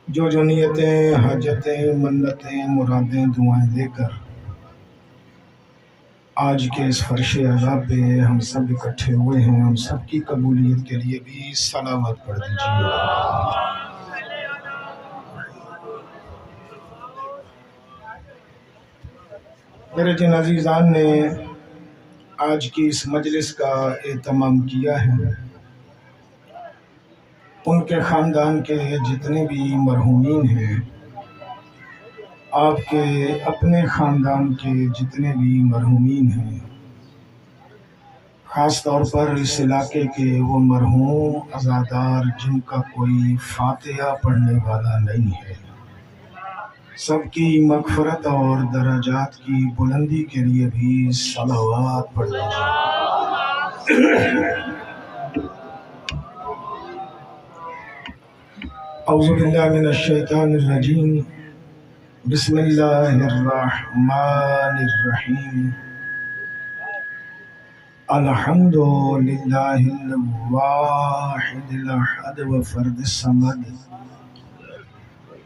جو نیتیں، حاجتیں، منتیں، مرادیں، دعائیں لے کر آج کے اس فرش عذاب پہ ہم سب اکٹھے ہوئے ہیں، ہم سب کی قبولیت کے لیے بھی صلوات پڑھ دیجیے۔ میرے جن عزیزان نے آج کی اس مجلس کا اہتمام کیا ہے، ان کے خاندان کے جتنے بھی مرحومین ہیں، آپ کے اپنے خاندان کے جتنے بھی مرحومین ہیں، خاص طور پر اس علاقے کے وہ مرحوم عزادار جن کا کوئی فاتحہ پڑھنے والا نہیں ہے، سب کی مغفرت اور درجات کی بلندی کے لیے بھی صلوات پڑھ دیجیے۔ اعوذ باللہ من الشیطان الرجیم، بسم اللہ الرحمن الرحیم، الحمد للہ الواحد الاحد وفرد الصمد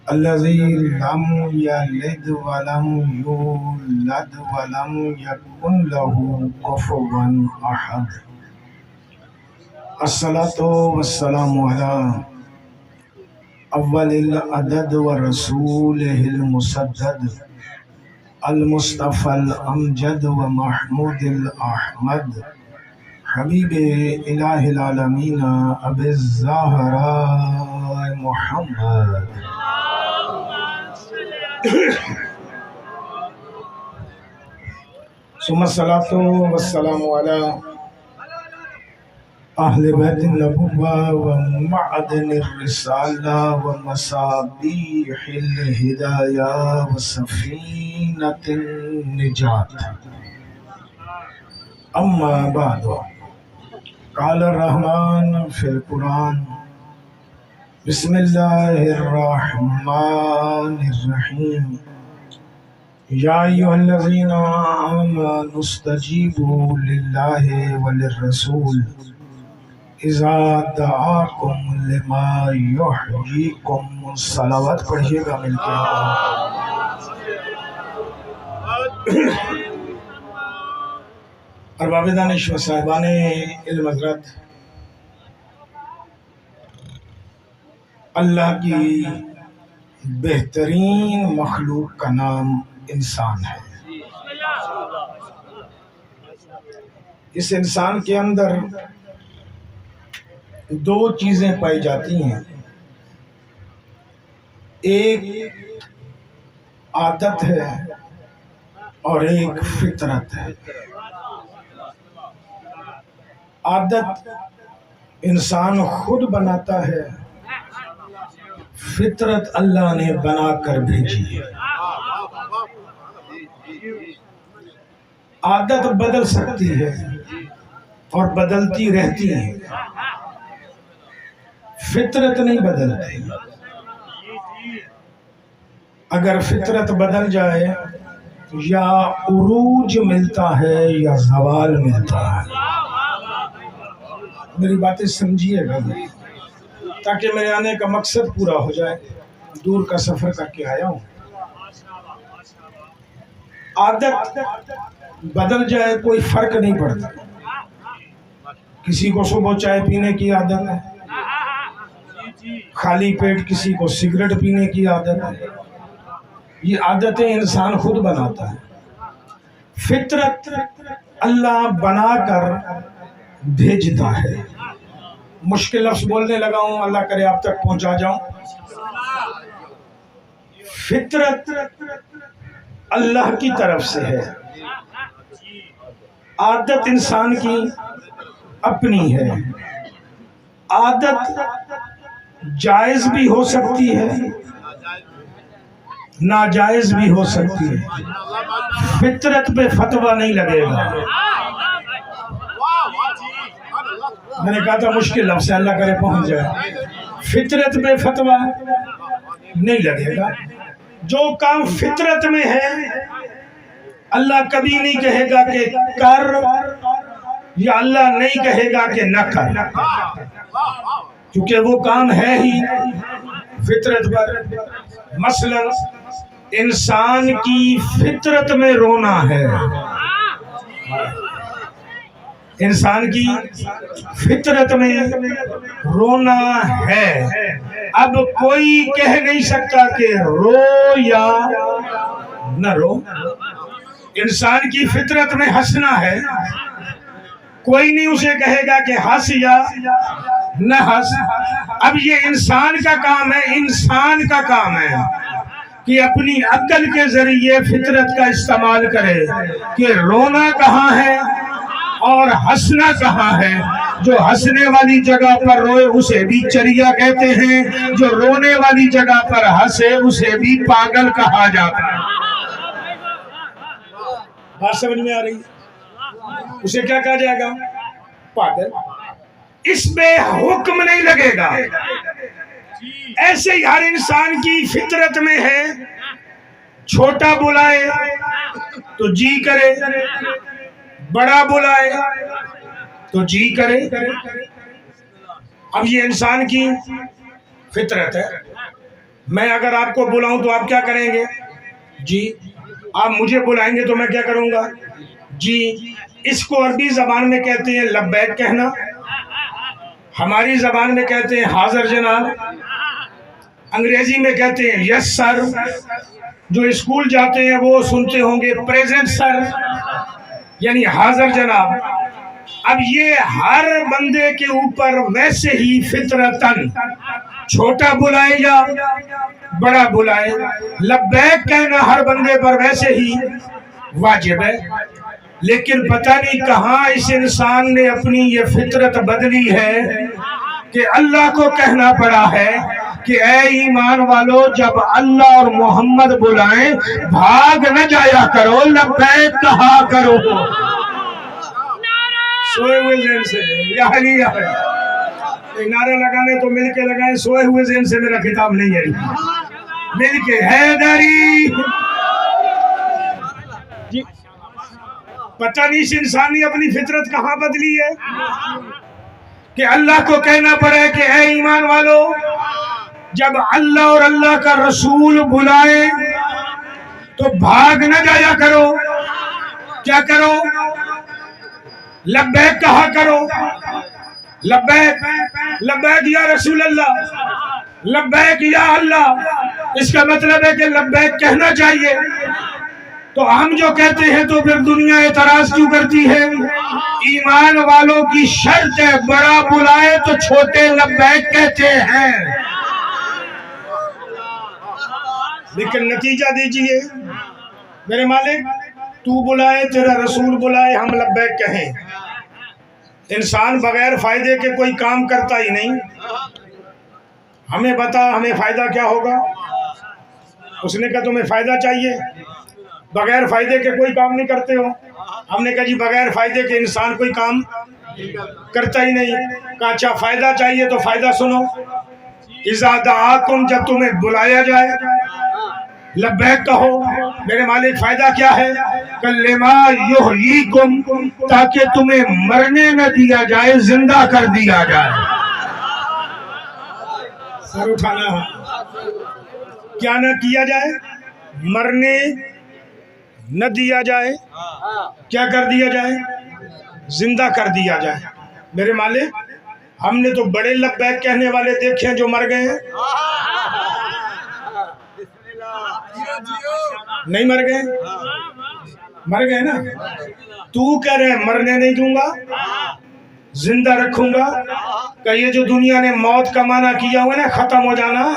الذی لم یلد ولم یولد ولم یکن له کفوا احد، الصلاۃ والسلام علی اول العدد ورسولہ المسدد المصطفى الامجد ومحمود الاحمد حبیب الہ العالمین ابی الزہراء محمد۔ ثم الصلاۃ والسلام علی اہل بیت النبوہ ومعدن الرسالہ ومصابیح الہدایہ وسفینۃ النجات، اما بعد، قال الرحمن فی القرآن، بسم اللہ الرحمن الرحیم، یا ایھا الذین آمنوا استجیبوا للہ وللرسول اذا دعاکم لما یحییکم۔ صلوات پڑھیے گا مل کے۔ ارباب دانش و صاحبان علم حضرت، اللہ کی بہترین مخلوق کا نام انسان ہے۔ اس انسان کے اندر دو چیزیں پائی جاتی ہیں، ایک عادت ہے اور ایک فطرت ہے۔ عادت انسان خود بناتا ہے، فطرت اللہ نے بنا کر بھیجی ہے۔ عادت بدل سکتی ہے اور بدلتی رہتی ہے، فطرت نہیں بدلتی۔ اگر فطرت بدل جائے یا عروج ملتا ہے یا زوال ملتا ہے۔ میری باتیں سمجھیے گا تاکہ میرے آنے کا مقصد پورا ہو جائے، دور کا سفر کر کے آیا ہوں۔ عادت بدل جائے کوئی فرق نہیں پڑتا، کسی کو صبح چائے پینے کی عادت ہے، خالی پیٹ کسی کو سگریٹ پینے کی عادت ہے، یہ عادتیں انسان خود بناتا ہے۔ فطرت اللہ بنا کر بھیجتا ہے۔ مشکل لفظ بولنے لگا ہوں، اللہ کرے آپ تک پہنچا جاؤں۔ فطرت اللہ کی طرف سے ہے، عادت انسان کی اپنی ہے۔ عادت جائز بھی ہو سکتی ہے، ناجائز بھی ہو سکتی ہے، فطرت پہ فتویٰ نہیں لگے گا۔ میں نے کہا تھا مشکل لفظ سے، اللہ کرے پہنچ جائے۔ فطرت پہ فتویٰ نہیں لگے گا۔ جو کام فطرت میں ہے اللہ کبھی نہیں کہے گا کہ کر، یا اللہ نہیں کہے گا کہ نہ کر، کیونکہ وہ کام ہے ہی فطرت پر، مثلا انسان کی فطرت میں رونا ہے، انسان کی فطرت میں رونا ہے۔ اب کوئی کہہ نہیں سکتا کہ رو یا نہ رو۔ انسان کی فطرت میں ہنسنا ہے، کوئی نہیں اسے کہے گا کہ ہنس یا نہ ہنس۔ اب یہ انسان کا کام ہے، انسان کا کام ہے کہ اپنی عقل کے ذریعے فطرت کا استعمال کرے کہ رونا کہاں ہے اور ہنسنا کہاں ہے۔ جو ہنسنے والی جگہ پر روئے اسے بھی چریا کہتے ہیں، جو رونے والی جگہ پر ہنسے اسے بھی پاگل کہا جاتا ہے۔ بات سمجھ میں آ رہی ہے؟ اسے کیا کہا جائے گا؟ پاگل۔ اس میں حکم نہیں لگے گا۔ ایسے ہی ہر انسان کی فطرت میں ہے، چھوٹا بلائے تو جی کرے، بڑا بلائے تو جی کرے۔ اب یہ انسان کی فطرت ہے۔ میں اگر آپ کو بلاؤں تو آپ کیا کریں گے؟ جی۔ آپ مجھے بلائیں گے تو میں کیا کروں گا؟ جی۔ اس کو عربی زبان میں کہتے ہیں لبیک کہنا، ہماری زبان میں کہتے ہیں حاضر جناب، انگریزی میں کہتے ہیں یس سر، جو اسکول جاتے ہیں وہ سنتے ہوں گے پریزنٹ سر، یعنی حاضر جناب۔ اب یہ ہر بندے کے اوپر ویسے ہی فطرتاً چھوٹا بلائے یا بڑا بلائے، لبیک کہنا ہر بندے پر ویسے ہی واجب ہے۔ لیکن پتہ نہیں کہاں اس انسان نے اپنی یہ فطرت بدلی ہے کہ اللہ کو کہنا پڑا ہے کہ اے ایمان والو، جب اللہ اور محمد بلائیں بھاگ نہ جایا کرو، لبیک کہا کرو۔ سوئے ہوئے ذہن سے یا علی یا نعرہ لگانے تو مل کے لگائیں، سوئے ہوئے ذہن سے میرا خطاب نہیں ہے، مل کے حیدری۔ پتہ نہیں اس انسان نے اپنی فطرت کہاں بدلی ہے کہ اللہ کو کہنا پڑے کہ اے ایمان والو، جب اللہ اور اللہ کا رسول بلائے تو بھاگ نہ جایا کرو، کیا کرو؟ لبیک کہا کرو۔ لبیک لبیک یا رسول اللہ، لبیک یا اللہ، اس کا مطلب ہے کہ لبیک کہنا چاہیے۔ تو ہم جو کہتے ہیں تو پھر دنیا اعتراض کیوں کرتی ہے؟ ایمان والوں کی شرط ہے بڑا بلائے تو چھوٹے لبیک کہتے ہیں۔ لیکن نتیجہ دیجئے، میرے مالک تو بلائے، تیرا رسول بلائے، ہم لبیک کہیں۔ انسان بغیر فائدے کے کوئی کام کرتا ہی نہیں۔ ہمیں بتا ہمیں فائدہ کیا ہوگا؟ اس نے کہا تمہیں فائدہ چاہیے، بغیر فائدے کے کوئی کام نہیں کرتے ہو۔ ہم نے کہا جی بغیر فائدے کے انسان کوئی کام کرتا ہی نہیں۔ کہا اچھا فائدہ چاہیے تو فائدہ سنو، اذا دعاکم، جب تمہیں بلایا جائے لبیک کہو۔ میرے مالک فائدہ کیا ہے؟ لما یحییکم، تاکہ تمہیں مرنے نہ دیا جائے، زندہ کر دیا جائے۔ سر اٹھانا ہے، کیا نہ کیا جائے؟ مرنے نہ دیا جائے، کیا کر دیا جائے؟ زندہ کر دیا جائے۔ میرے مالک ہم نے تو بڑے لبیک کہنے والے دیکھے ہیں جو مر گئے ہیں، نہیں مر گئے؟ مر گئے نا۔ تو کہہ رہے مرنے نہیں دوں گا، زندہ رکھوں گا۔ کہ یہ جو دنیا نے موت کا معنی کیا ہوا نا ختم ہو جانا،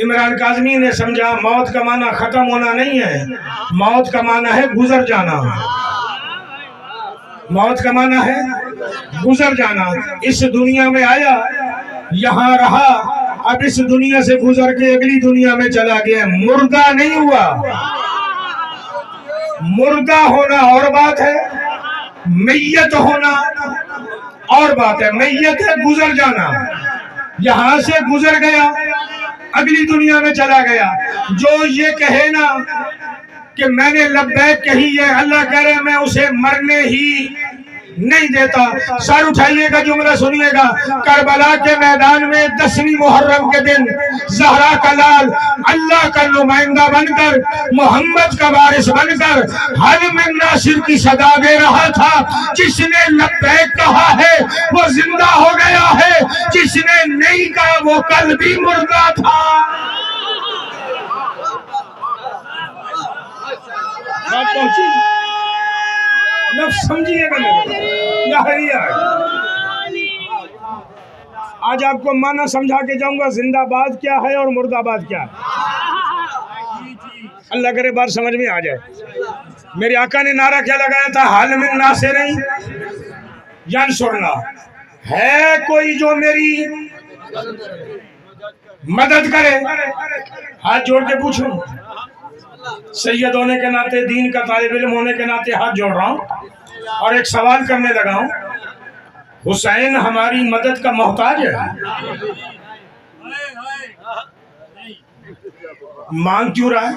عمران کاظمی نے سمجھا موت کا معنی ختم ہونا نہیں ہے، موت کا معنی ہے گزر جانا۔ موت کا معنی ہے گزر جانا۔ اس دنیا میں آیا، یہاں رہا، اب اس دنیا سے گزر کے اگلی دنیا میں چلا گیا، مردہ نہیں ہوا۔ مردہ ہونا اور بات ہے، میت ہونا اور بات ہے۔ میت ہے گزر جانا، یہاں سے گزر گیا، اگلی دنیا میں چلا گیا۔ جو یہ کہے نا کہ میں نے لبیک کہی ہے، اللہ کہہ رہے میں اسے مرنے ہی نہیں دیتا. سر اٹھائیے گا, جملہ سنیے گا. کربلا کے میدان میں 10ویں محرم کے دن زہرا کا لال اللہ کا نمائندہ بن کر, محمد کا وارث بن کر حل من ناصر کی صدا دے رہا تھا. جس نے لبیک کہا ہے وہ زندہ ہو گیا ہے, جس نے نہیں کہا وہ کل بھی مردہ تھا. بات پہنچی؟ لفظ سمجھیے گا میرے. آج آپ کو معنی سمجھا کے جاؤں گا زندہ باد کیا ہے اور مردہ باد کیا ہے. اللہ کرے بات سمجھ میں آ جائے. میرے آقا نے نعرہ کیا لگایا تھا؟ حل من ناصر ینصرنا. ہے کوئی جو میری مدد کرے؟ ہاتھ جوڑ کے پوچھوں. سید ہونے کے ناطے, دین کا طالب علم ہونے کے ناطے ہاتھ جوڑ رہا ہوں اور ایک سوال کرنے لگا ہوں. حسین ہماری مدد کا محتاج ہے؟ مانگ کیوں رہا ہے؟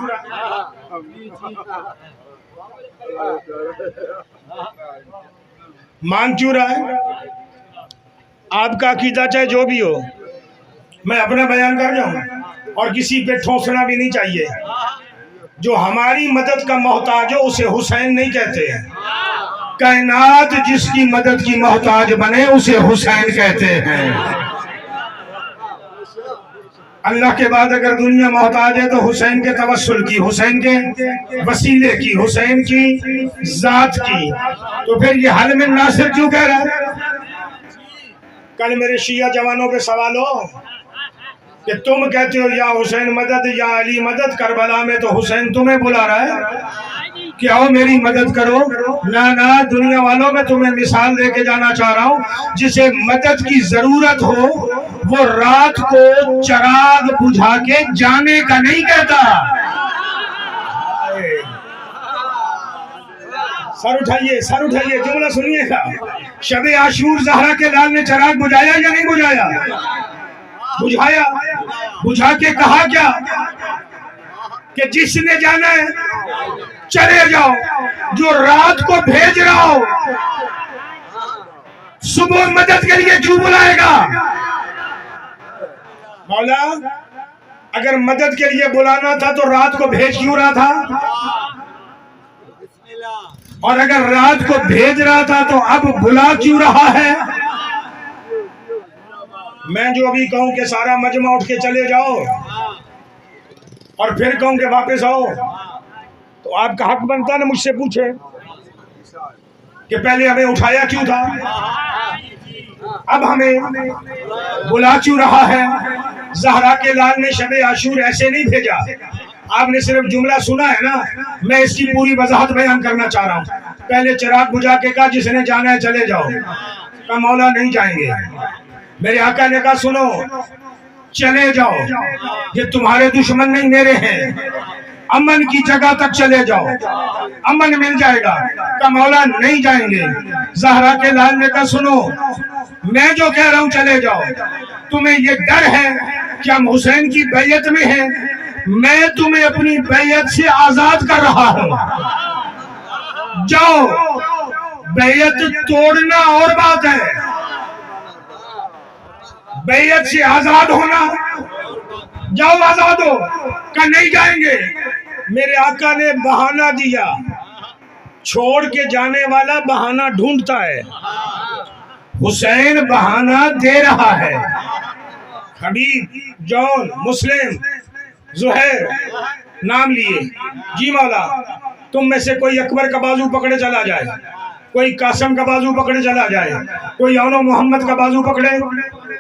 مانگ کیوں رہا ہے؟ آپ کا عقیدہ چاہے جو بھی ہو, میں اپنا بیان کر جاؤں اور کسی پہ ٹھوسنا بھی نہیں چاہیے. جو ہماری مدد کا محتاج ہو اسے حسین نہیں کہتے ہیں. کائنات جس کی مدد کی محتاج بنے اسے حسین کہتے ہیں. اللہ کے بعد اگر دنیا محتاج ہے تو حسین کے توسل کی, حسین کے وسیلے کی, حسین کی ذات کی. تو پھر یہ حل من ناصر کیوں کہہ رہا ہے؟ کل میرے شیعہ جوانوں پہ سوال ہو کہ تم کہتے ہو یا حسین مدد یا علی مدد, کربلا میں تو حسین تمہیں بلا رہا ہے کہ آؤ میری مدد کرو. نہ دنیا والوں میں تمہیں مثال دے کے جانا چاہ رہا ہوں. جسے مدد کی ضرورت ہو وہ رات کو چراغ بجھا کے جانے کا نہیں کہتا. سر اٹھائیے, سر اٹھائیے, جملہ سنیے گا. شب عاشور زہرا کے لال نے چراغ بجھایا یا نہیں بجھایا؟ بجھایا. بجھا کے کہا کیا کہ جس نے جانا ہے چلے جاؤ. جو رات کو بھیج رہا ہو صبح مدد کے لیے کیوں بلائے گا؟ مولا اگر مدد کے لیے بلانا تھا تو رات کو بھیج کیوں رہا تھا؟ اور اگر رات کو بھیج رہا تھا تو اب بلا کیوں رہا ہے؟ میں جو ابھی کہوں کہ سارا مجمع اٹھ کے چلے جاؤ اور پھر کہوں کہ واپس آؤ, تو آپ کا حق بنتا نا مجھ سے پوچھے کہ پہلے ہمیں اٹھایا کیوں تھا, اب ہمیں بلا کیوں رہا ہے؟ زہرا کے لال نے شب عاشور ایسے نہیں بھیجا. آپ نے صرف جملہ سنا ہے نا, میں اس کی پوری وضاحت بیان کرنا چاہ رہا ہوں. پہلے چراغ بجھا کے کہا جس نے جانا ہے چلے جاؤ. کہا مولا نہیں جائیں گے. میرے آقا نے کہا سنو چلے جاؤ, یہ تمہارے دشمن نہیں میرے ہیں, امن کی جگہ تک چلے جاؤ, امن مل جائے گا. کہا مولا نہیں جائیں گے. زہرا کے لال نے کہا سنو میں جو کہہ رہا ہوں چلے جاؤ. تمہیں یہ ڈر ہے کہ ہم حسین کی بیعت میں ہیں, میں تمہیں اپنی بیعت سے آزاد کر رہا ہوں. جاؤ. بیعت توڑنا اور بات ہے, بیعت سے آزاد ہونا. جاؤ آزاد ہو. کہ نہیں جائیں گے. میرے آقا نے بہانہ دیا. چھوڑ کے جانے والا بہانہ ڈھونڈتا ہے, حسین بہانہ دے رہا ہے. حبیب, جون, مسلم, زہیر نام لیے. جی مولا تم میں سے کوئی اکبر کا بازو پکڑے چلا جائے, کوئی قاسم کا بازو پکڑے چلا جائے, کوئی اونو محمد کا بازو پکڑے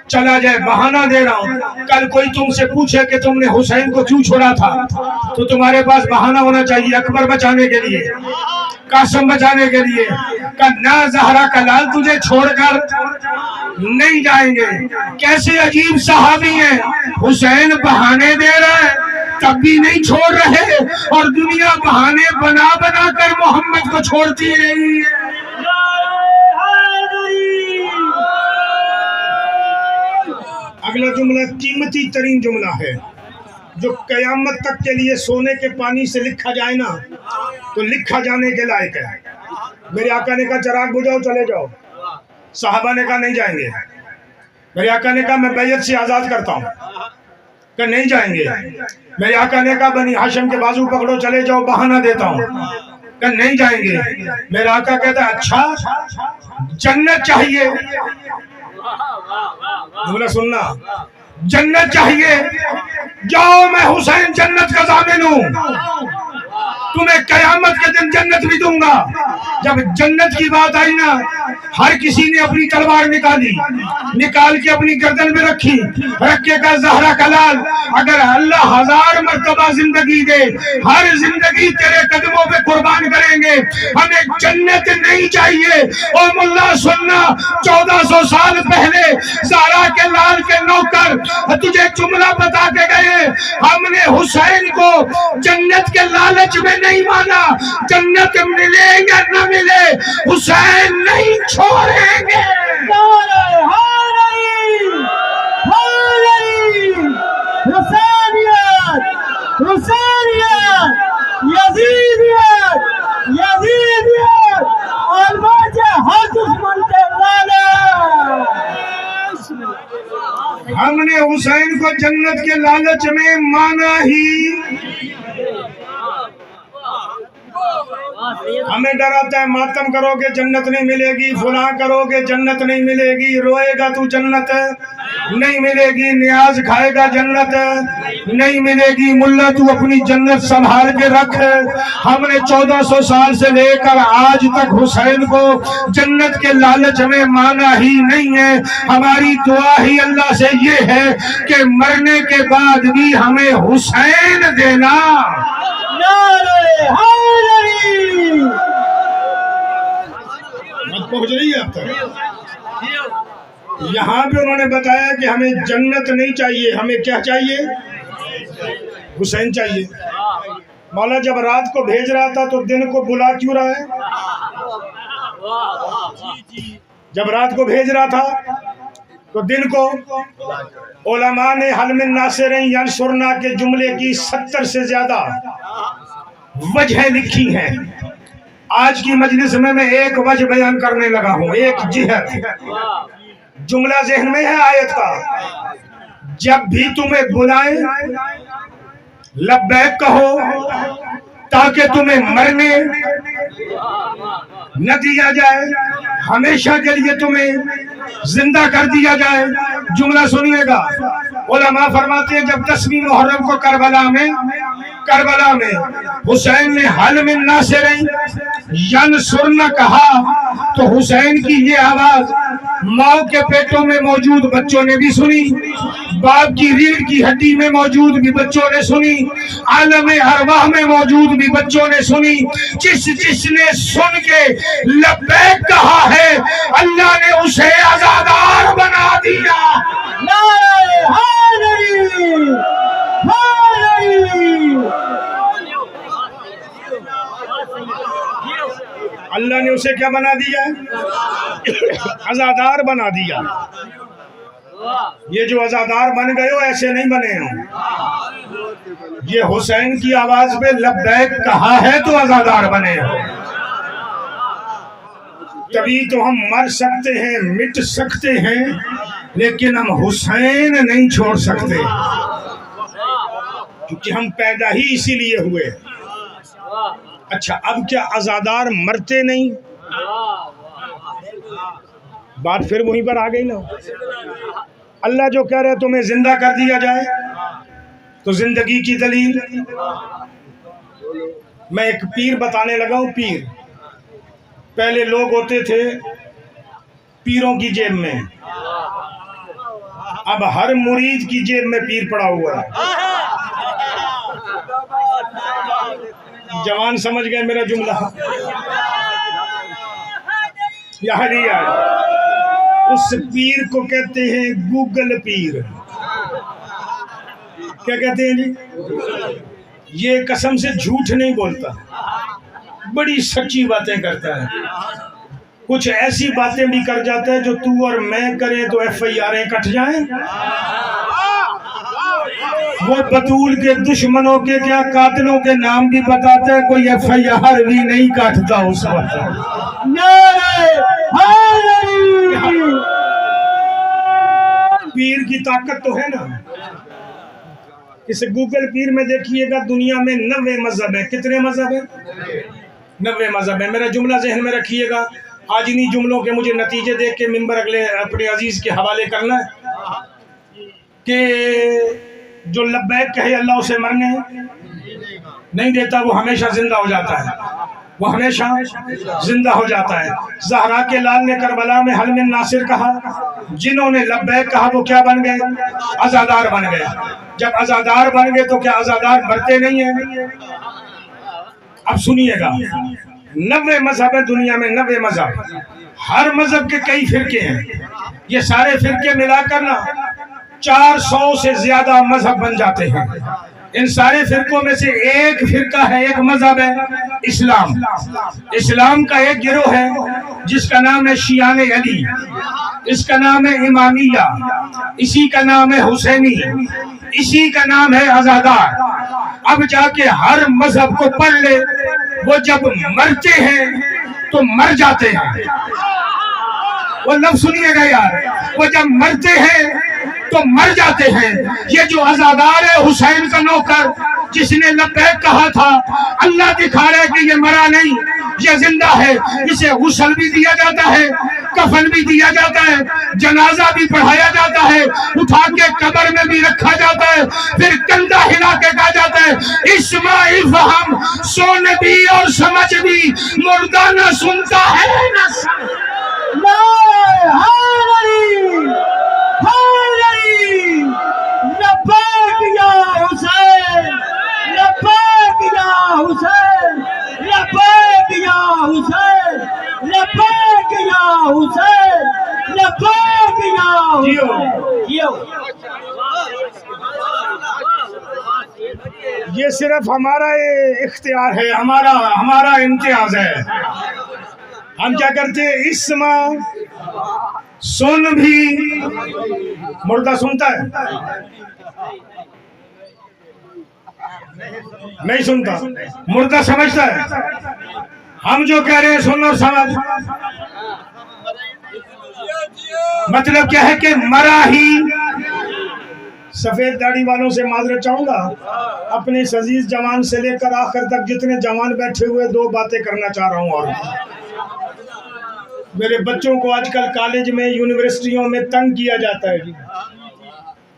چلا جائے. بہانہ دے رہا ہوں. کل کوئی تم سے پوچھے کہ تم نے حسین کو کیوں چھوڑا تھا تو تمہارے پاس بہانہ ہونا چاہیے, اکبر بچانے کے لیے, قاسم بچانے کے لیے. کہ نہ زہرا کا لال تجھے چھوڑ کر نہیں جائیں گے. کیسے عجیب صحابی ہیں, حسین بہانے دے رہا ہے تب بھی نہیں چھوڑ رہے, اور دنیا بہانے بنا بنا کر محمد کو چھوڑتی رہی ہے. اگلا جملہ قیمتی ترین جملہ ہے جو قیامت تک کے لیے سونے کے پانی سے لکھا جائے نا تو لکھا جانے کے لائق ہے. میرے آقا نے کہا چراغ بجھاؤ چلے جاؤ. صحابہ نے کہا نہیں جائیں گے. میرے آقا نے کہا میں بیعت سے آزاد کرتا ہوں. کہ نہیں جائیں گے. میرے آقا نے کہا بنی ہاشم کے بازو پکڑو چلے جاؤ بہانہ دیتا ہوں. کہ نہیں جائیں گے. میرا آقا کہتا ہے اچھا جنت چاہیے. جملہ سننا, جنت چاہیے, جاؤ میں حسین جنت کا ضامن ہوں, تمہیں قیامت کے دن جنت بھی دوں گا. جب جنت کی بات آئی نا, ہر کسی نے اپنی تلوار نکالی, نکال کے اپنی گردن میں رکھی, رکھ کے کہا زہرا کلال اگر اللہ 1000 مرتبہ زندگی دے, ہر زندگی تیرے قدموں پہ قربان کریں گے, ہمیں جنت نہیں چاہیے. اور ملا سننا, 1400 سال پہلے زہرا کے لال کے نوکر تجھے جملہ بتا کے گئے, ہم نے حسین کو جنت کے لالچ میں نہیں مانا, جنت ملے یا نہ ملے حسین نہیں چھوڑیں گے. حسینیت, حسینیت, یزیدیت, یزیدیت, اور باجے ہر دشمن کے لالا. ہم نے حسین کو جنت کے لالچ میں مانا ہی. ہمیں ڈر آتا ہے ماتم کرو گے جنت نہیں ملے گی, فلاں کرو گے جنت نہیں ملے گی, روئے گا تو جنت نہیں ملے گی, نیاز کھائے گا جنت نہیں ملے گی. ملا تو اپنی جنت سنبھال کے رکھ. ہم نے 1400 سال سے لے کر آج تک حسین کو جنت کے لالچ میں مانا ہی نہیں ہے. ہماری دعا ہی اللہ سے یہ ہے کہ مرنے کے بعد بھی ہمیں حسین دینا. بات پہنچ رہی ہے اب تک. یہاں پہ انہوں نے بتایا کہ ہمیں جنت نہیں چاہیے, ہمیں کیا چاہیے؟ حسین چاہیے. مولا جب رات کو بھیج رہا تھا تو دن کو بلا کیوں رہا ہے؟ جب رات کو بھیج رہا تھا تو دن کو علماء نے حل من ناصرین ینصرنا کے جملے کی 70 سے زیادہ وجہیں لکھی ہیں. آج کی مجلس میں ایک وجہ بیان کرنے لگا ہوں, ایک جہت. جملہ ذہن میں ہے آیت کا, جب بھی تمہیں بلائیں لبیک کہو تاکہ تمہیں مرنے نہ دیا جائے, ہمیشہ کے لیے تمہیں زندہ کر دیا جائے. جملہ سنیے گا, علماء فرماتے ہیں جب 10ویں محرم کو کربلا میں حسین نے حل من ناصرین ینصرنا کہا تو حسین کی یہ آواز ماں کے پیٹوں میں موجود بچوں نے بھی سنی, باپ کی ریڑھ کی ہڈی میں موجود بھی بچوں نے سنی, عالم ارواح میں موجود بھی بچوں نے سنی. جس نے سن کے لبیک کہا ہے اللہ نے اسے آزادار بنا دیا. اللہ نے اسے کیا بنا دیا؟ آزادار بنا دیا. یہ جو آزادار بن گئے ہو ایسے نہیں بنے ہو, یہ حسین کی آواز پہ لبیک کہا ہے تو آزادار بنے ہو. تبھی تو ہم مر سکتے ہیں, مٹ سکتے ہیں, لیکن ہم حسین نہیں چھوڑ سکتے, کیونکہ ہم پیدا ہی اسی لیے ہوئے. اچھا اب کیا آزادار مرتے نہیں؟ بات پھر وہیں پر آ گئی نا. اللہ جو کہہ رہے تمہیں زندہ کر دیا جائے تو زندگی کی دلیل میں ایک پیر بتانے لگا ہوں. پیر پہلے لوگ ہوتے تھے پیروں کی جیب میں, اب ہر مرید کی جیب میں پیر پڑا ہوا ہے. جوان سمجھ گئے میرا جملہ؟ اس پیر کو کہتے ہیں گوگل پیر. کیا کہتے ہیں جی؟ یہ قسم سے جھوٹ نہیں بولتا, بڑی سچی باتیں کرتا ہے. کچھ ایسی باتیں بھی کر جاتا ہے جو تو اور میں کریں تو FIR کٹ جائیں. وہ بطول کے دشمنوں کے کیا قاتلوں کے نام بھی بتاتے ہیں، کوئی FIR بھی نہیں کاٹتا اس وقت۔ نعرہ حیدری، پیر کی طاقت تو ہے نا، اسے گوگل پیر میں دیکھیے گا، دنیا میں 90 مذہب ہیں۔ کتنے مذہب ہیں؟ 90 مذہب ہیں۔ میرا جملہ ذہن میں رکھیے گا، آج انہی جملوں کے مجھے نتیجے دیکھ کے منبر اگلے اپنے عزیز کے حوالے کرنا ہے کہ جو لبیک کہے اللہ اسے مرنے نہیں دیتا، وہ ہمیشہ زندہ ہو جاتا ہے، وہ ہمیشہ زندہ ہو جاتا ہے۔ زہرا کے لال نے کربلا میں حل من ناصر کہا، جنہوں نے لبیک کہا وہ کیا بن گئے؟ عزادار بن گئے۔ جب عزادار بن گئے تو کیا عزادار مرتے نہیں ہیں؟ اب سنیے گا، 90 مذہب ہے دنیا میں، 90 مذہب، ہر مذہب کے کئی فرقے ہیں، یہ سارے فرقے ملا کر نا 400 سے زیادہ مذہب بن جاتے ہیں۔ ان سارے فرقوں میں سے ایک فرقہ ہے، ایک مذہب ہے اسلام۔ اسلام کا ایک گروہ ہے جس کا نام ہے شیعان علی، اس کا نام ہے امامیہ، اسی کا نام ہے حسینی، اسی کا نام ہے عزادار۔ اب جا کے ہر مذہب کو پڑھ لے، وہ جب مرتے ہیں تو مر جاتے ہیں۔ وہ لفظ سنیے گا یار، وہ جب مرتے ہیں تو مر جاتے ہیں۔ یہ جو عزادار ہے حسین کا نوکر جس نے لبیک کہا تھا، اللہ دکھا رہا ہے کہ یہ مرا نہیں، یہ زندہ ہے۔ اسے غسل بھی دیا جاتا ہے، کفن بھی دیا جاتا ہے، جنازہ بھی پڑھایا جاتا ہے، اٹھا کے قبر میں بھی رکھا جاتا ہے، پھر کندھا ہلا کے کہا جاتا ہے اسماعیل فہم، سن بھی اور سمجھ بھی، مردہ نہ سنتا ہے نہ سمجھ۔ نعرہ حیدری، حیدری، لبیک یا حسین، لبیک یا حسین، لبیک یا حسین، لبیک یا حسین، لبیک یا حسین۔ یہ صرف ہمارا اختیار ہے، ہمارا امتیاز ہے۔ ہم کیا کرتے ہیں؟ اسما سن بھی، مردہ سنتا ہے؟ نہیں سنتا۔ مردہ سمجھتا ہے؟ ہم جو کہہ رہے ہیں سن اور سمجھ، مطلب کیا ہے کہ مرا ہی۔ سفید داڑھی والوں سے معذرت چاہوں گا، اپنے اس عزیز جوان سے لے کر آخر تک جتنے جوان بیٹھے ہوئے، 2 باتیں کرنا چاہ رہا ہوں۔ اور میرے بچوں کو آج کل کالج میں، یونیورسٹیوں میں تنگ کیا جاتا ہے جی،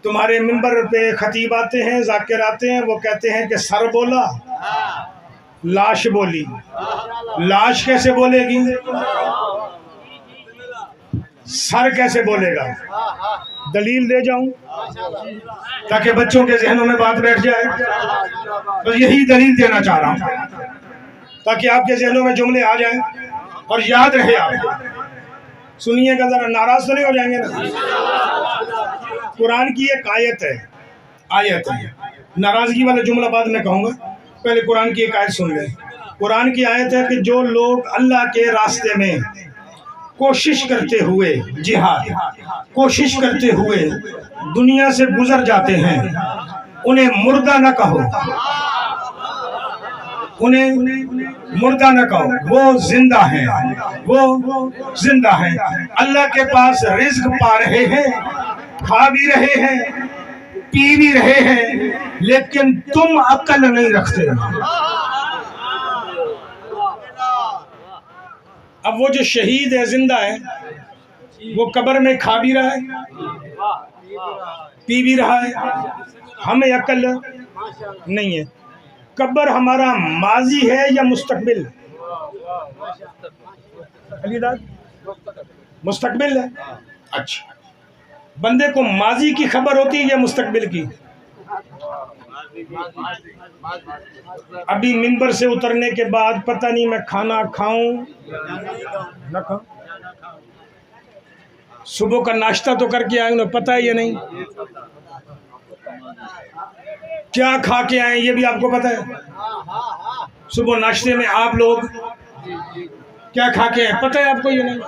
تمہارے منبر پہ خطیب آتے ہیں، ذاکر آتے ہیں، وہ کہتے ہیں کہ سر بولا لاش بولی۔ لاش کیسے بولے گی؟ سر کیسے بولے گا؟ دلیل دے جاؤں تاکہ بچوں کے ذہنوں میں بات بیٹھ جائے؟ تو یہی دلیل دینا چاہ رہا ہوں تاکہ آپ کے ذہنوں میں جملے آ جائیں اور یاد رہے۔ آپ سنیے گا ذرا، ناراض تو نہیں ہو جائیں گے نا؟ قرآن کی ایک آیت ہے، ناراضگی والا جملہ بعد میں کہوں گا، پہلے قرآن کی ایک آیت سن لیں۔ قرآن کی آیت ہے کہ جو لوگ اللہ کے راستے میں کوشش کرتے ہوئے، جہاد کوشش کرتے ہوئے دنیا سے گزر جاتے ہیں، انہیں مردہ نہ کہو، انہیں مردہ نہ کہو، وہ زندہ ہیں، وہ زندہ ہیں۔ اللہ کے پاس رزق پا رہے ہیں، کھا بھی رہے ہیں، پی بھی رہے ہیں، لیکن تم عقل نہیں رکھتے۔ اب وہ جو شہید ہے، زندہ ہے، وہ قبر میں کھا بھی رہا ہے، پی بھی رہا ہے، ہمیں عقل نہیں ہے۔ قبر ہمارا ماضی ہے یا مستقبل؟ علی داد مستقبل ہے۔ اچھا، بندے کو ماضی کی خبر ہوتی ہے یا مستقبل کی؟ ابھی منبر سے اترنے کے بعد پتہ نہیں میں کھانا کھاؤں نہ کھاؤں، صبح کا ناشتہ تو کر کے آئے، انہیں پتہ ہے یا نہیں؟ کیا کھا کے آئے یہ بھی آپ کو پتہ ہے؟ صبح ناشتے میں آپ لوگ کیا کھا کے آئے پتہ ہے آپ کو یا نہیں؟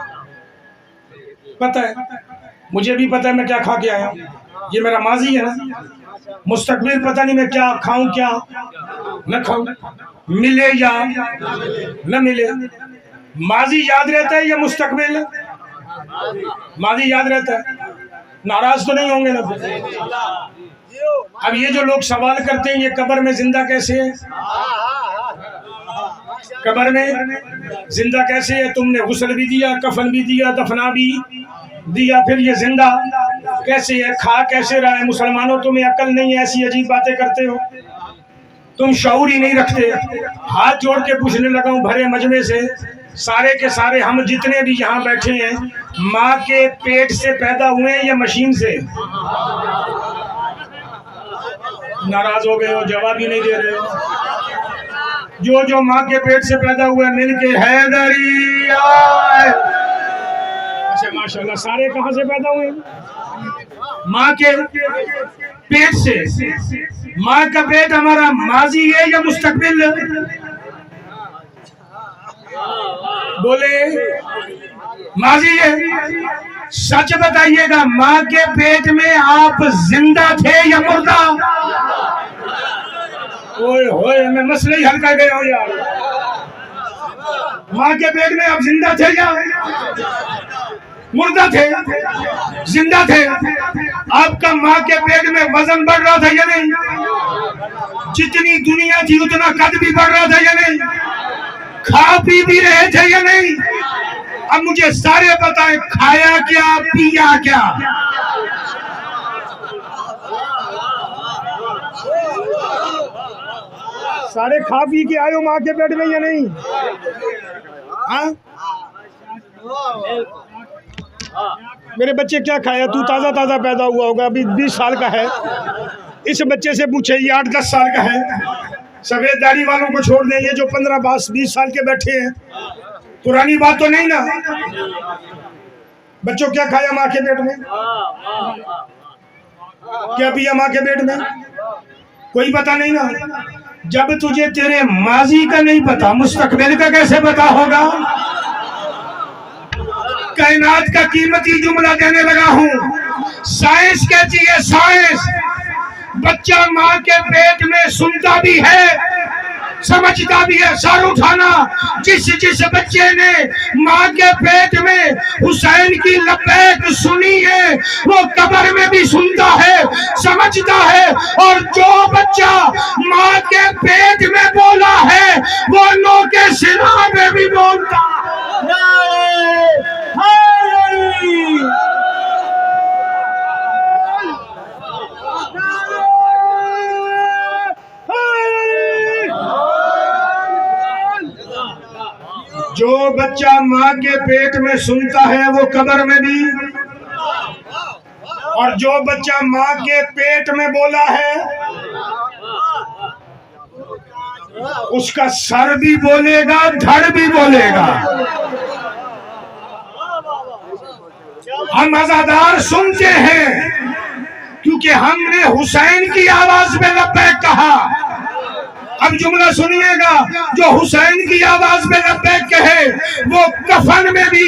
پتہ ہے، مجھے بھی پتہ ہے میں کیا کھا کے آیا ہوں۔ یہ میرا ماضی ہے نا، مستقبل پتہ نہیں میں کیا کھاؤں کیا نہ کھاؤں، ملے یا نہ ملے۔ ماضی یاد رہتا ہے یا مستقبل؟ ماضی یاد رہتا ہے، ناراض تو نہیں ہوں گے نا؟ اب یہ جو لوگ سوال کرتے ہیں یہ قبر میں زندہ کیسے ہے، قبر میں زندہ کیسے ہے؟ تم نے غسل بھی دیا، کفن بھی دیا، دفنا بھی دیا، پھر یہ زندہ کیسے ہے؟ کھا کیسے رہا ہے؟ مسلمانوں تمہیں عقل نہیں ہے، ایسی عجیب باتیں کرتے ہو، تم شعور ہی نہیں رکھتے۔ ہاتھ جوڑ کے پوچھنے لگا ہوں بھرے مجمع سے، سارے کے سارے ہم جتنے بھی یہاں بیٹھے ہیں ماں کے پیٹ سے پیدا ہوئے ہیں یا مشین سے؟ ناراض ہو گئے ہو، جواب ہی نہیں دے رہے ہو۔ جو ماں کے پیٹ سے پیدا ہوئے مل کے حیدری آئے۔ اچھا ماشاءاللہ، سارے کہاں سے پیدا ہوئے؟ ماں کے پیٹ سے۔ ماں کا پیٹ ہمارا ماضی ہے یا مستقبل؟ بولے ماضی ہے۔ سچ بتائیے گا، ماں کے پیٹ میں آپ زندہ تھے یا مردہ؟ اوئے ہوئے، میں مسئلہ ہی حل کر گیا ہوں یار۔ ماں کے پیٹ میں آپ زندہ تھے یا مردہ تھے؟ زندہ تھے۔ آپ کا ماں کے پیٹ میں وزن بڑھ رہا تھا یا نہیں؟ جتنی دنیا تھی اتنا قد بھی بڑھ رہا تھا یا نہیں؟ کھا پی بھی رہے تھے یا نہیں؟ اب مجھے سارے بتائیں، کھایا کیا، پیا کیا؟ سارے کھا پی کے آئے ہو ماں کے پیٹ میں یا نہیں؟ میرے بچے کیا کھایا؟ تو تازہ تازہ پیدا ہوا ہوگا، ابھی 20 سال کا ہے، اس بچے سے پوچھے، یہ 8-10 سال کا ہے۔ سفید داڑھی والوں کو چھوڑ دیں، یہ جو 15-20 سال کے بیٹھے ہیں، پرانی بات تو نہیں نا؟ بچوں کیا کھایا ماں کے پیٹ میں؟ کیا پیا ماں کے پیٹ میں؟ کوئی پتہ نہیں نا؟ جب تجھے تیرے ماضی کا نہیں پتا، مستقبل کا کیسے پتا ہوگا؟ کائنات کا قیمتی جملہ دینے لگا ہوں، سائنس کہتی ہے، سائنس بچہ ماں کے پیٹ میں سنتا بھی ہے، سمجھتا بھی ہے۔ سر اٹھانا، جس بچے نے ماں کے پیٹ میں حسین کی لبیک سنی ہے وہ قبر میں بھی سنتا ہے، سمجھتا ہے، اور جو بچہ ماں کے پیٹ میں بولا ہے وہ نو کے سنا میں بھی بولتا جو بچہ ماں کے پیٹ میں سنتا ہے وہ قبر میں بھی، اور جو بچہ ماں کے پیٹ میں بولا ہے اس کا سر بھی بولے گا، دھڑ بھی بولے گا۔ ہم عزادار سنتے ہیں کیونکہ ہم نے حسین کی آواز میں لبیک کہا۔ اب جملہ سنیے گا، جو حسین کی آواز میں لبیک کہے وہ کفن میں بھی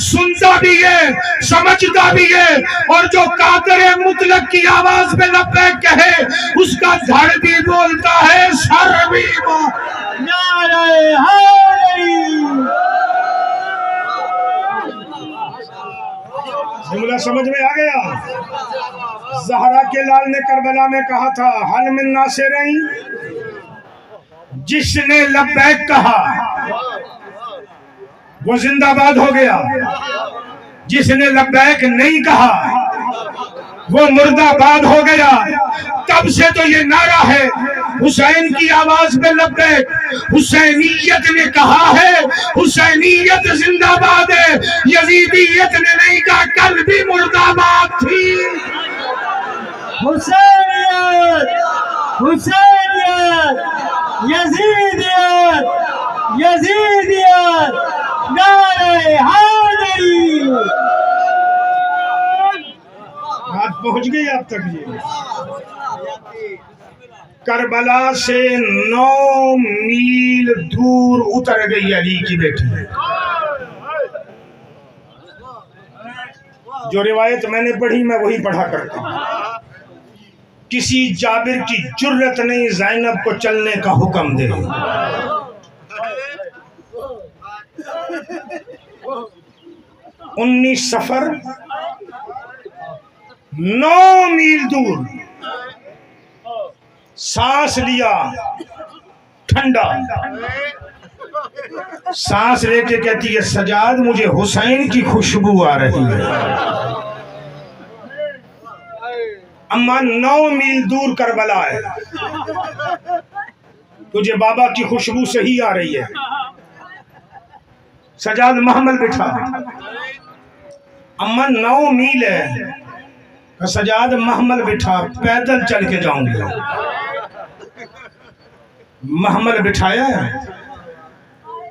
سنتا بھی ہے، سمجھتا بھی ہے، اور جو قادر مطلق کی آواز میں لبیک کہے اس کا دھڑ بھی بولتا ہے، سر بھی جملہ سمجھ میں آ گیا؟ زہرا کے لال نے کربلا میں کہا تھا، حل من ناصرین، جس نے لبیک کہا وہ زندہ باد ہو گیا، جس نے لبیک نہیں کہا وہ مردہ باد ہو گیا۔ تب سے تو یہ نعرہ ہے، حسین کی آواز میں لبیک، حسینیت نے کہا ہے، حسینیت زندہ باد ہے۔ یزیدیت نے نہیں کہا، کل بھی مردہ باد تھی۔ حسینیت، حسینیت، یزیدیت، یزیدیت، نعرہ حیدری۔ بات پہنچ گئی آپ تک؟ یہ کربلا سے 9 میل دور اتر گئی علی کی بیٹی۔ جو روایت میں نے پڑھی میں وہی پڑھا کرتا ہوں۔ کسی جابر کی جرت نہیں زینب کو چلنے کا حکم دے. 19 سفر 9 میل دور سانس لیا ٹھنڈا. سانس لے کے کہتی ہے سجاد مجھے حسین کی خوشبو آ رہی ہے. اما 9 میل دور کربلا ہے, تجھے بابا کی خوشبو سے ہی آ رہی ہے. سجاد محمل بٹھا. اما 9 میل ہے. سجاد محمل بٹھا, پیدل چل کے جاؤں گا. محمل بٹھایا ہے.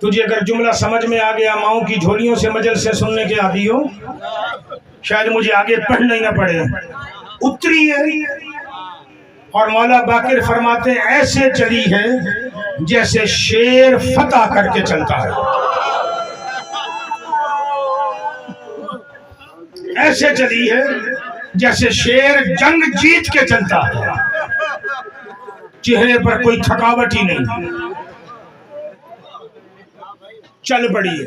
تجھے اگر جملہ سمجھ میں آ گیا, ماؤں کی جھولیوں سے مجلسیں سننے کے عادی ہو, شاید مجھے آگے پڑھنا ہی نہ پڑے. اتری ہے اور مولا باقر فرماتے ہیں ایسے چلی ہے جیسے شیر فتح کر کے چلتا ہے. ایسے چلی ہے جیسے شیر جنگ جیت کے چلتا ہے. چہرے پر کوئی تھکاوٹ ہی نہیں, چل پڑی ہے.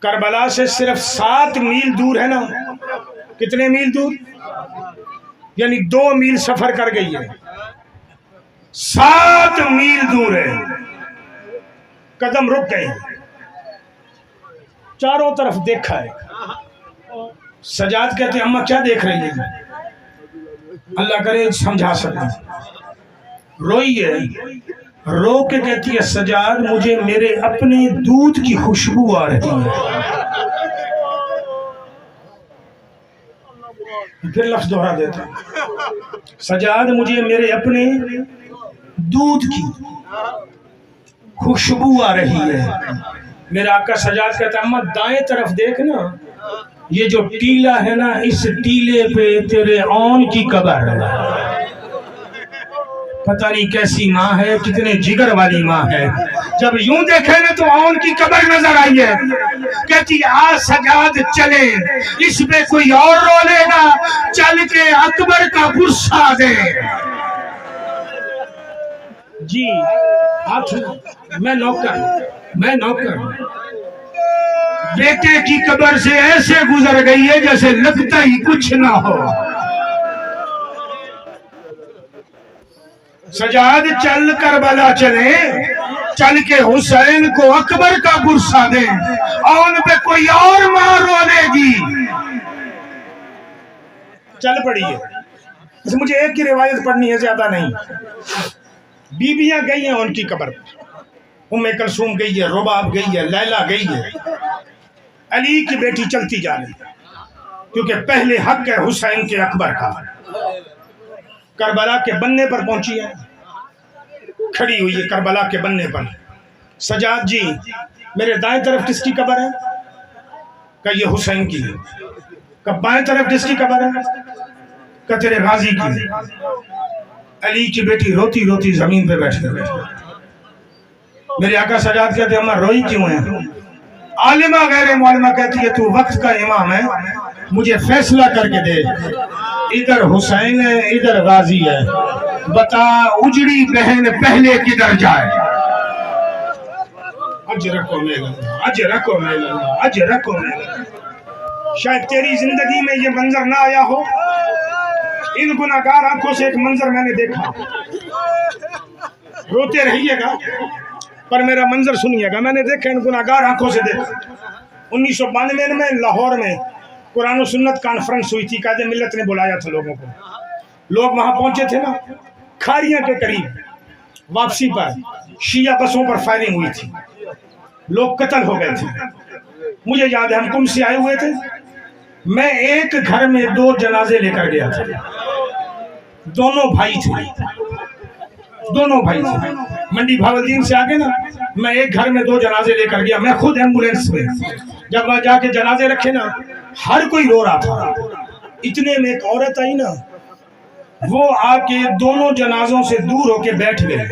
کربلا سے صرف 7 میل دور ہے نا. کتنے میل دور؟ یعنی 2 میل سفر کر گئی ہے. 7 میل دور ہے. قدم رک گئے, چاروں طرف دیکھا ہے. سجاد کہتے ہیں اماں کیا دیکھ رہی ہیں؟ اللہ کرے سمجھا سکیں. روئی ہے, رو کے کہتی ہے سجاد مجھے میرے اپنے دودھ کی خوشبو آ رہی ہے. پھر لفظ دوہرا دیتا, سجاد مجھے میرے اپنے دودھ کی خوشبو آ رہی ہے. میرا آقا سجاد کہتا ہے اماں دائیں طرف دیکھنا, یہ جو ٹیلا ہے نا اس ٹیلے پہ تیرے اون کی قبر ہے. پتہ نہیں کیسی ماں ہے, کتنے جگر والی ماں ہے. جب یوں دیکھے نا تو اون کی قبر نظر آئی ہے. کہتی آ سجاد چلے, اس پہ کوئی اور رو لے گا, چل کے اکبر کا غصہ دے. جی ہاتھ میں نوکر بیٹے کی قبر سے ایسے گزر گئی ہے جیسے لگتا ہی کچھ نہ ہو. سجاد چل کربلا چلے, چل کے حسین کو اکبر کا غصہ دے, اور ان پہ کوئی اور ماں رو لے گی. چل پڑی ہے. بس مجھے ایک کی روایت پڑھنی ہے, زیادہ نہیں. بیویاں گئی ہیں ان کی قبر پہ. ام کلثوم گئی ہے, رباب گئی ہے, لیلا گئی ہے. علی کی بیٹی چلتی جا رہی ہے کیونکہ پہلے حق ہے حسین کے اکبر کا. کربلا کے بننے پر پہنچی ہے, کھڑی ہوئی ہے کربلا کے بننے پر. سجاد جی میرے دائیں طرف کس کی قبر ہے؟ کہ یہ حسین کی ہے. کہ بائیں طرف کس کی قبر ہے؟ کہ تیرے غازی کی ہے. علی کی بیٹی روتی روتی زمین پہ بیٹھ گئی. میرے آقا سجاد کہتے ہیں اماں روئی کیوں ہے؟ عالمہ غیر معلمہ کہتی ہے تو وقت کا امام ہے, مجھے فیصلہ کر کے دے, ادھر حسین ہے ادھر غازی ہے, بتا اجڑی بہن پہلے کدھر جائے. اجرکو میلہ. شاید تیری زندگی میں یہ منظر نہ آیا ہو. ان گناہگار آنکھوں سے ایک منظر میں نے دیکھا. روتے رہیے گا پر میرا منظر سنیے گا. میں نے دیکھا, ان گناہگار آنکھوں سے دیکھا. 1992 میں لاہور میں قرآن و سنت کانفرنس ہوئی تھی. قائد ملت نے بلایا تھا لوگوں کو. لوگ وہاں پہنچے تھے نا, کھاریاں کے قریب. واپسی پر شیعہ بسوں پر فائرنگ ہوئی تھی, لوگ قتل ہو گئے تھے. مجھے یاد ہے ہم کم سے آئے ہوئے تھے. میں ایک گھر میں 2 جنازے لے کر گیا تھا. دونوں بھائی تھے. منڈی بھاولدین سے آگے نا, میں ایک گھر میں 2 جنازے لے کر گیا. میں خود ایمبولینس میں. جب وہاں جا کے جنازے رکھے نا, ہر کوئی رو رہا تھا. اتنے میں ایک عورت آئی نا, وہ آ کے دونوں جنازوں سے دور ہو کے بیٹھ گئے.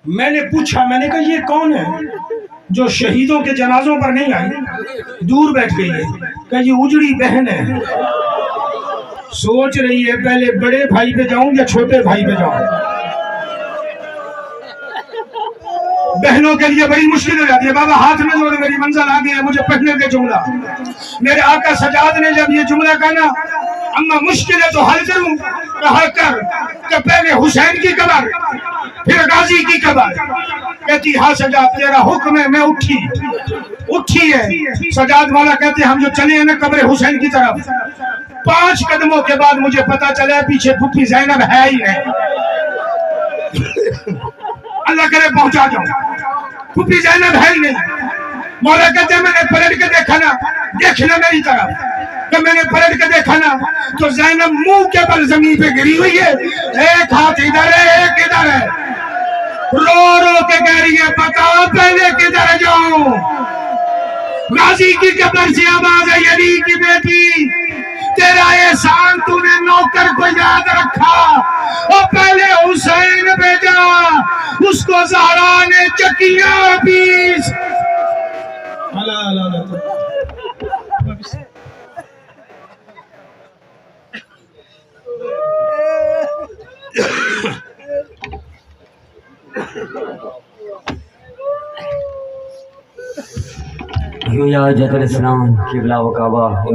میں نے پوچھا, میں نے کہا یہ کون ہے جو شہیدوں کے جنازوں پر نہیں آئی, دور بیٹھ گئی ہے؟ کہ یہ اجڑی بہن ہے. سوچ رہی ہے پہلے بڑے بھائی پہ جاؤں یا چھوٹے بھائی پہ جاؤں. بہنوں کے لیے بڑی مشکل ہو جاتی ہے. بابا ہاتھ میں جو میری منزل آ گئی ہے, مجھے پڑھنے کے جملہ. میرے آقا سجاد نے جب یہ جملہ کہا نا, اما مشکل ہے تو حل کروں, کہا کر کہ پہلے حسین کی قبر پھر غازی کی قبر. کہتی ہاں سجاد تیرا حکم ہے. میں اٹھی ہے. سجاد والا کہتے ہم جو چلے ہیں نا قبر حسین کی طرف, 5 قدموں کے بعد مجھے پتا چلا ہے پیچھے پھپھی زینب ہے ہی نہیں. اللہ کرے پہنچا جاؤں, پھپھی زینب ہے ہی نہیں. مولا کہتے ہیں میں نے پلٹ کے دیکھا نا, دیکھنا میری طرف, کہ میں نے پلٹ کے دیکھا نا تو زینب منہ کے بل زمین پہ گری ہوئی ہے, ایک ہاتھ ادھر ہے ایک ادھر ہے, رو رو کے کہہ رہی ہے بتا پہلے کدھر جاؤں. غازی کی قبر سے آواز ہے علی کی بیٹی تیرا احسان تو نے نوکر کو یاد رکھا, اور پہلے حسین بھیجا, اس کو زہرا نے چکیاں پیس. یا حجت الاسلام قبلہ و کعبہ.